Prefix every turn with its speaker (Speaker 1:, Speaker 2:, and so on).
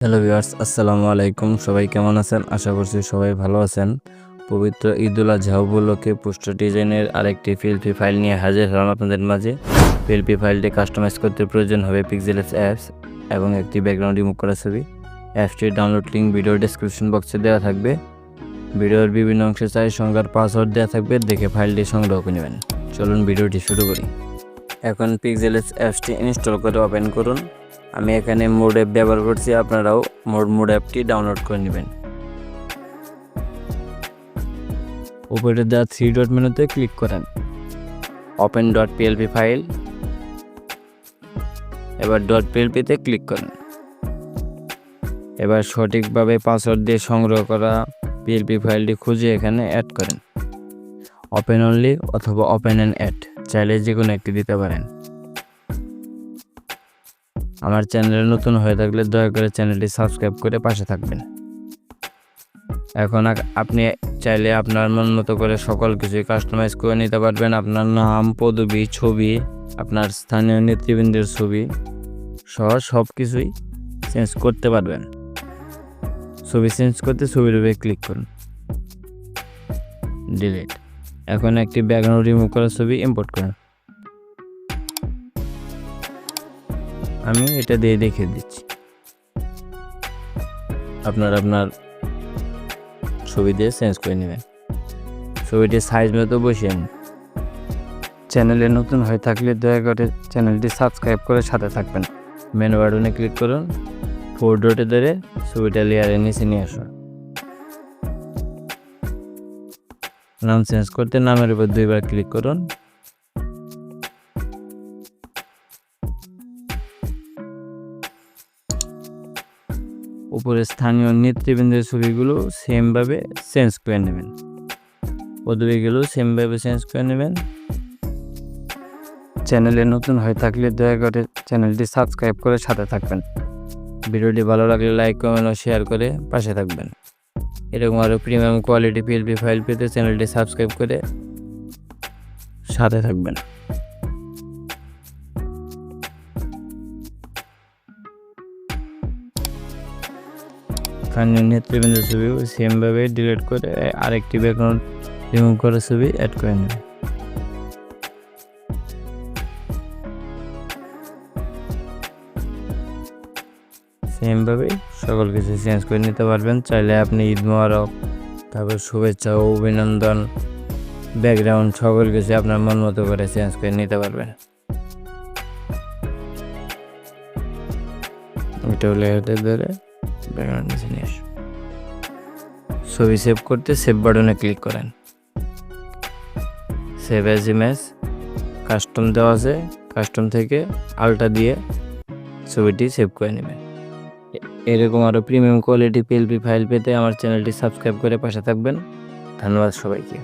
Speaker 1: Hello viewers, আসসালামু আলাইকুম। সবাই কেমন আছেন? আশা করছি সবাই ভালো আছেন। পবিত্র ঈদুল আজহা উপলক্ষে পোস্টার ডিজাইনের আরেকটি পিএলপি ফাইল নিয়ে হাজির হলাম আপনাদের মাঝে। পিএলপি ফাইলটি কাস্টমাইজ করতে প্রয়োজন হবে পিক্সেলস অ্যাপস এবং একটি ব্যাকগ্রাউন্ড রিমুভ করা ছবি। অ্যাপসটির ডাউনলোড লিঙ্ক ভিডিও ডেসক্রিপশন বক্সে দেওয়া থাকবে। ভিডিওর বিভিন্ন অংশে সংখ্যার পাসওয়ার্ড দেওয়া থাকবে, দেখে ফাইলটি সংগ্রহ করে নেবেন। চলুন ভিডিওটি শুরু করি। এখন পিক্সেলস অ্যাপসটি ইনস্টল করে ওপেন করুন। আমি এখানে মোড অ্যাপ ব্যবহার করছি, আপনারাও মোড অ্যাপটি ডাউনলোড করে নেবেন। উপরে দেওয়া 3 ডট মেনুতে ক্লিক করেন, ওপেন .plp ফাইল। এবার .plp-তে ক্লিক করেন। এবার সঠিকভাবে পাসওয়ার্ড দিয়ে সংগ্রহ করা পিএলপি ফাইলটি খুঁজে এখানে অ্যাড করেন। ওপেন অনলি অথবা ওপেন অ্যান্ড অ্যাড, চাইলে যে কোনো একটি দিতে পারেন। আমার চ্যানেলে নতুন হয়ে থাকলে দয়া করে চ্যানেলটি সাবস্ক্রাইব করে পাশে থাকবেন। এখন আপনি চাইলে আপনার মন মতো করে সকল কিছুই কাস্টমাইজ করে নিতে পারবেন। আপনার নাম, পদবি, ছবি, আপনার স্থানীয় নেতৃবৃন্দের ছবি সহ সব কিছুই চেঞ্জ করতে পারবেন। ছবি চেঞ্জ করতে ছবির উপরে ক্লিক করুন, ডিলিট। এখন একটি ব্যাকগ্রাউন্ড রিমুভ করা ছবি ইম্পোর্ট করুন। আমি এটা দিয়ে দেখিয়ে দিচ্ছি। আপনার ছবি দিয়ে চেঞ্জ করে নেবেন। ছবিটি সাইজ মতো বসিয়ে নিন। চ্যানেলে নতুন হয়ে থাকলে দয়া করে চ্যানেলটি সাবস্ক্রাইব করে সাথে থাকবেন। মেনু বাটনে ক্লিক করুন, 4 ডটে ধরে ছবিটা লেয়ারের নিচে নিয়ে আসুন। নাম চেঞ্জ করতে নামের উপর 2 বার ক্লিক করুন। উপরে স্থানীয় নেতৃবৃন্দের ছবিগুলো সেমভাবে চেঞ্জ করে নেবেন। পদবিগুলো সেমভাবে চেঞ্জ করে নেবেন। চ্যানেলে নতুন হয়ে থাকলে দয়া করে চ্যানেলটি সাবস্ক্রাইব করে সাথে থাকবেন। ভিডিওটি ভালো লাগলে লাইক, কমেন্ট ও শেয়ার করে পাশে থাকবেন। এরকম আরও প্রিমিয়াম কোয়ালিটি পিএলপি ফাইল পেতে চ্যানেলটি সাবস্ক্রাইব করে সাথে থাকবেন। স্থানীয় নেতৃবৃন্দের ছবি সেমভাবে ডিলিট করে আরেকটি ব্যাকগ্রাউন্ড রিমুভ করা ছবি অ্যাড করে নেবেন। সেমভাবে সকল কিছু চেঞ্জ করে নিতে পারবেন। চাইলে আপনি ঈদ মোবারক, তারপর শুভেচ্ছা ও অভিনন্দন, ব্যাকগ্রাউন্ড সকল কিছু আপনার মন মতো করে চেঞ্জ করে নিতে পারবেন। এটা লেয়ারতে ধরে ব্যাকগ্রাউন্ড নিচে নিয়ে আসুন। ছবি সেভ করতে সেভ বাটনে ক্লিক করেন। সেভ অ্যাজ ইমেজ কাস্টম দেওয়া আছে, কাস্টম থেকে আলটা দিয়ে ছবিটি সেভ করে নেবেন। এরকম আরও প্রিমিয়াম কোয়ালিটি পিএলপি ফাইল পেতে আমার চ্যানেলটি সাবস্ক্রাইব করে পাশে থাকবেন। ধন্যবাদ সবাইকে।